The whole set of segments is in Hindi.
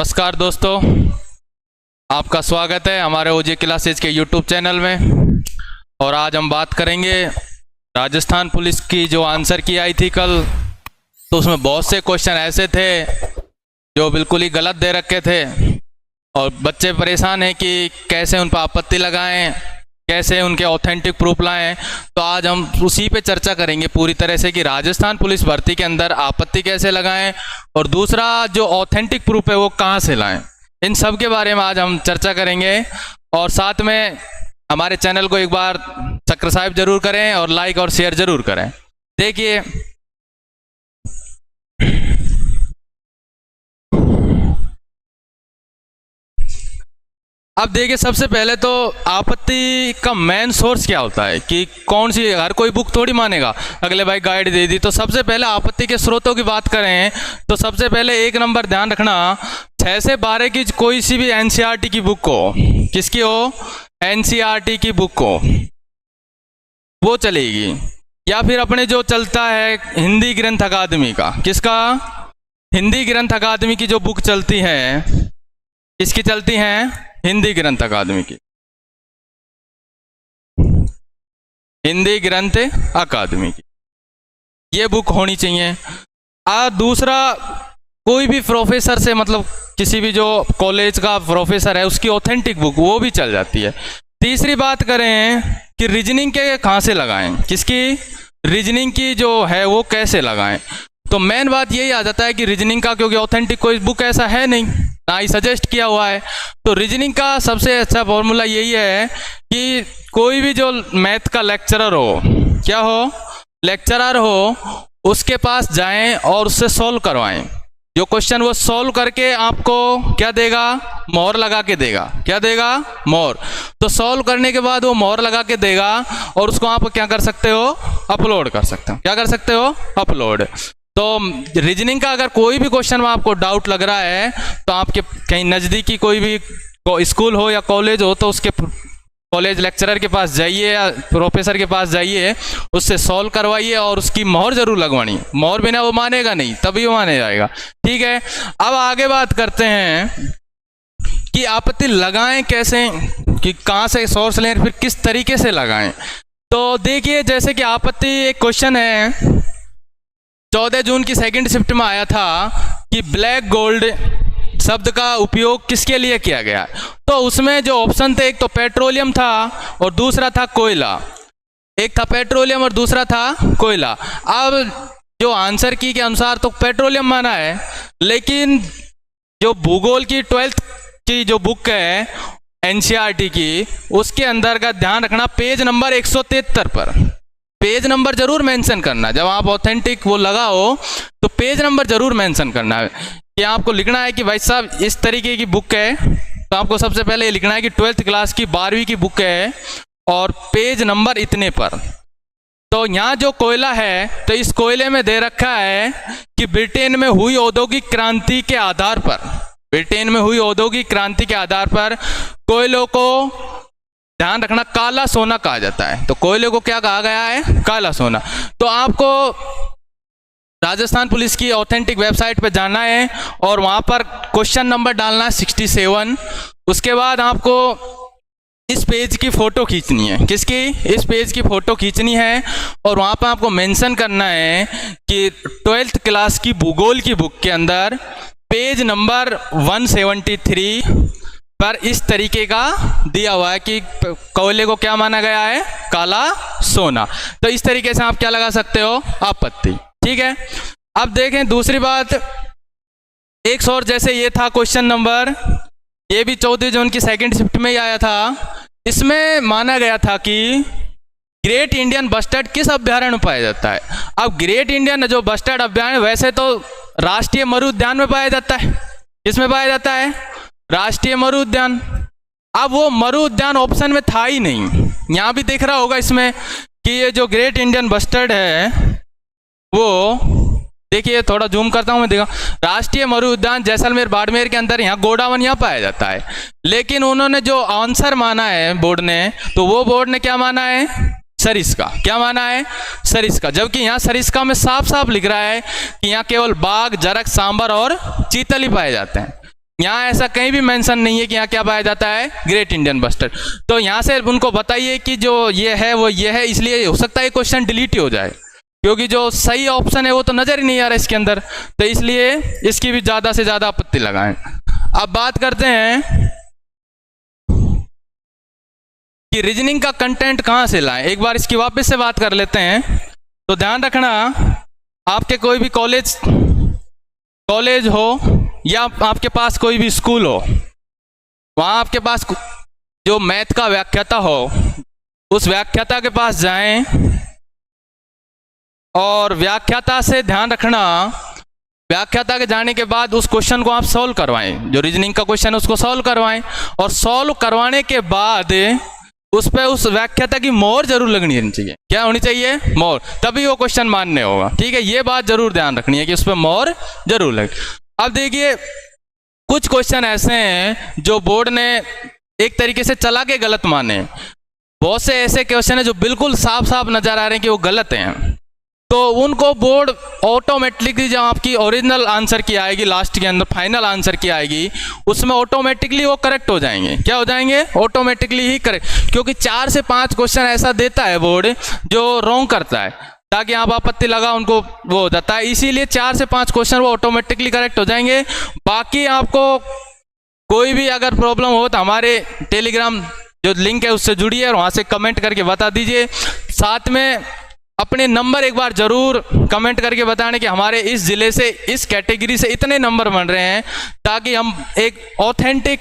नमस्कार दोस्तों, आपका स्वागत है हमारे ओजे क्लासेज के यूट्यूब चैनल में। और आज हम बात करेंगे राजस्थान पुलिस की जो आंसर की आई थी कल। तो उसमें बहुत से क्वेश्चन ऐसे थे जो बिल्कुल ही गलत दे रखे थे और बच्चे परेशान हैं कि कैसे उन पर आपत्ति लगाएं, कैसे उनके ऑथेंटिक प्रूफ लाएं। तो आज हम उसी पे चर्चा करेंगे पूरी तरह से कि राजस्थान पुलिस भर्ती के अंदर आपत्ति कैसे लगाएं और दूसरा जो ऑथेंटिक प्रूफ है वो कहां से लाएं। इन सब के बारे में आज हम चर्चा करेंगे। और साथ में हमारे चैनल को एक बार सब्सक्राइब जरूर करें और लाइक और शेयर जरूर करें। देखिए, अब देखिए, सबसे पहले तो आपत्ति का मेन सोर्स क्या होता है कि कौन सी, हर कोई बुक थोड़ी मानेगा अगले भाई गाइड दे दी। तो सबसे पहले आपत्ति के स्रोतों की बात करें तो सबसे पहले एक नंबर ध्यान रखना, 6 से 12 की कोई सी भी एनसीईआरटी की बुक हो, किसकी हो, एनसीईआरटी की बुक हो, वो चलेगी। या फिर अपने जो चलता है हिंदी ग्रंथ अकादमी का, किसका, हिंदी ग्रंथ अकादमी की जो बुक चलती है, किसकी चलती है, हिंदी ग्रंथ अकादमी की, हिंदी ग्रंथ अकादमी की ये बुक होनी चाहिए। दूसरा, कोई भी प्रोफेसर से, मतलब किसी भी जो कॉलेज का प्रोफेसर है उसकी ऑथेंटिक बुक, वो भी चल जाती है। तीसरी बात करें कि रीजनिंग के कहाँ से लगाएं, किसकी, रीजनिंग की जो है वो कैसे लगाएं। तो मेन बात यही आ जाता है कि रीजनिंग का, क्योंकि ऑथेंटिक कोई बुक ऐसा है नहीं, ना ही सजेस्ट किया हुआ है। तो रीजनिंग का सबसे अच्छा फॉर्मूला यही है कि कोई भी जो मैथ का लेक्चरर हो, क्या हो, लेक्चरर हो, उसके पास जाएं और उससे सॉल्व करवाएं। जो क्वेश्चन वो सॉल्व करके आपको क्या देगा, मोहर लगा के देगा। क्या देगा, मोहर। तो सॉल्व करने के बाद वो मोहर लगा के देगा और उसको आप क्या कर सकते हो, अपलोड कर सकते हो। क्या कर सकते हो, अपलोड। तो रीजनिंग का अगर कोई भी क्वेश्चन में आपको डाउट लग रहा है तो आपके कहीं नज़दीकी कोई भी स्कूल हो या कॉलेज हो तो उसके कॉलेज लेक्चरर के पास जाइए या प्रोफेसर के पास जाइए, उससे सॉल्व करवाइए और उसकी मोहर जरूर लगवानी। मोहर बिना वो मानेगा नहीं, तभी वो माने जाएगा। ठीक है, अब आगे बात करते हैं कि आपत्ति लगाएं कैसे, कि कहाँ से सोर्स लें, फिर किस तरीके से लगाएं। तो देखिए, जैसे कि आपत्ति एक क्वेश्चन है 14 जून की सेकंड शिफ्ट में आया था कि ब्लैक गोल्ड शब्द का उपयोग किसके लिए किया गया। तो उसमें जो ऑप्शन थे, एक तो पेट्रोलियम था और दूसरा था कोयला। एक था पेट्रोलियम और दूसरा था कोयला। अब जो आंसर की के अनुसार तो पेट्रोलियम माना है, लेकिन जो भूगोल की 12th की जो बुक है एनसीईआरटी की, उसके अंदर का ध्यान रखना, पेज नंबर 173 पर पेज नंबर जरूर मेंशन करना। जब आप ऑथेंटिक वो लगाओ तो पेज नंबर जरूर मेंशन करना है कि आपको लिखना है कि भाई साहब इस तरीके की बुक है। तो आपको सबसे पहले ये लिखना है कि 12th क्लास की 12वीं की बुक है और पेज नंबर इतने पर। तो यहाँ जो कोयला है, तो इस कोयले में दे रखा है कि ब्रिटेन में हुई औद्योगिक क्रांति के आधार पर, ब्रिटेन में हुई औद्योगिक क्रांति के आधार पर कोयलों को, ध्यान रखना, काला सोना कहा जाता है। तो कोयले को क्या कहा गया है, काला सोना। तो आपको राजस्थान पुलिस की ऑथेंटिक वेबसाइट पे जाना है और वहां पर क्वेश्चन नंबर डालना है 67। उसके बाद आपको इस पेज की फोटो खींचनी है, किसकी, इस पेज की फोटो खींचनी है और वहां पर आपको मेंशन करना है कि 12th क्लास की भूगोल की बुक के अंदर पेज नंबर 173 पर इस तरीके का दिया हुआ है कि कोयले को क्या माना गया है, काला सोना। तो इस तरीके से आप क्या लगा सकते हो, आपत्ति। ठीक है, अब देखें दूसरी बात, एक और जैसे ये था क्वेश्चन नंबर, ये भी 14 जून की सेकंड शिफ्ट में ही आया था। इसमें माना गया था कि ग्रेट इंडियन बस्टर्ड किस अभ्यारण्य में पाया जाता है। अब ग्रेट इंडियन जो बस्टर्ड अभ्यारण्य वैसे तो राष्ट्रीय मरु उद्यान में पाया जाता है। किसमें पाया जाता है, राष्ट्रीय मरु उद्यान। अब वो मरु उद्यान ऑप्शन में था ही नहीं। यहाँ भी देख रहा होगा इसमें कि ये जो ग्रेट इंडियन बस्टर्ड है वो, देखिए थोड़ा जूम करता हूँ मैं, देखा राष्ट्रीय मरु उद्यान जैसलमेर बाड़मेर के अंदर, यहाँ गोडावन यहाँ पाया जाता है। लेकिन उन्होंने जो आंसर माना है बोर्ड ने, तो वो बोर्ड ने क्या माना है, सरिस्का। क्या माना है, सरिस्का। जबकि यहाँ सरिस्का में साफ साफ लिख रहा है कि यहाँ केवल बाघ, जरक, सांबर और चीतल ही पाए जाते हैं। यहाँ ऐसा कहीं भी मेंशन नहीं है कि यहाँ क्या पाया जाता है, ग्रेट इंडियन बस्टर्ड। तो यहाँ से उनको बताइए कि जो ये है वो ये है, इसलिए हो सकता है क्वेश्चन डिलीट ही हो जाए, क्योंकि जो सही ऑप्शन है वो तो नजर ही नहीं आ रहा इसके अंदर, तो इसलिए इसकी भी ज्यादा से ज्यादा आपत्ति लगाएं। अब बात करते हैं कि रीजनिंग का कंटेंट कहाँ से लाएं। एक बार इसकी वापस से बात कर लेते हैं। तो ध्यान रखना, आपके कोई भी कॉलेज हो या आपके पास कोई भी स्कूल हो, वहाँ आपके पास जो मैथ का व्याख्याता हो, उस व्याख्याता के पास जाएं और व्याख्याता से ध्यान रखना, व्याख्याता के जाने के बाद उस क्वेश्चन को आप सॉल्व करवाएं, जो रीजनिंग का क्वेश्चन है उसको सॉल्व करवाएं, और सॉल्व करवाने के बाद उस पर उस व्याख्याता की मोहर जरूर लगनी चाहिए। क्या होनी चाहिए? मोहर, तभी वो क्वेश्चन मान्य होगा। ठीक है, ये बात जरूर ध्यान रखनी है कि उस पर मोहर जरूर लगे। अब देखिए, कुछ क्वेश्चन ऐसे हैं जो बोर्ड ने एक तरीके से चला के गलत माने। बहुत से ऐसे क्वेश्चन है जो बिल्कुल साफ साफ नजर आ रहे हैं कि वो गलत हैं, तो उनको बोर्ड ऑटोमेटिकली जब आपकी ओरिजिनल आंसर की आएगी, लास्ट के अंदर फाइनल आंसर की आएगी, उसमें ऑटोमेटिकली वो करेक्ट हो जाएंगे। क्या हो जाएंगे? ऑटोमेटिकली ही करेक्ट, क्योंकि 4 से 5 क्वेश्चन ऐसा देता है बोर्ड जो रॉन्ग करता है, ताकि आप आपत्ति लगा उनको वो हो जाता है, इसीलिए 4 से 5 क्वेश्चन वो ऑटोमेटिकली करेक्ट हो जाएंगे। बाकी आपको कोई भी अगर प्रॉब्लम हो तो हमारे टेलीग्राम जो लिंक है उससे जुड़िए और वहाँ से कमेंट करके बता दीजिए। साथ में अपने नंबर एक बार जरूर कमेंट करके बताने कि हमारे इस जिले से, इस कैटेगरी से इतने नंबर बन रहे हैं, ताकि हम एक ऑथेंटिक,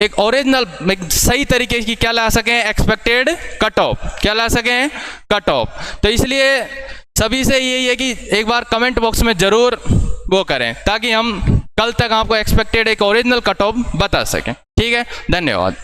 एक ओरिजिनल, एक सही तरीके की क्या ला सकें, एक्सपेक्टेड कट ऑफ, क्या ला सकें, कट ऑफ। तो इसलिए सभी से यही है कि एक बार कमेंट बॉक्स में जरूर वो करें, ताकि हम कल तक आपको एक्सपेक्टेड एक ओरिजिनल कट ऑफ बता सकें। ठीक है, धन्यवाद।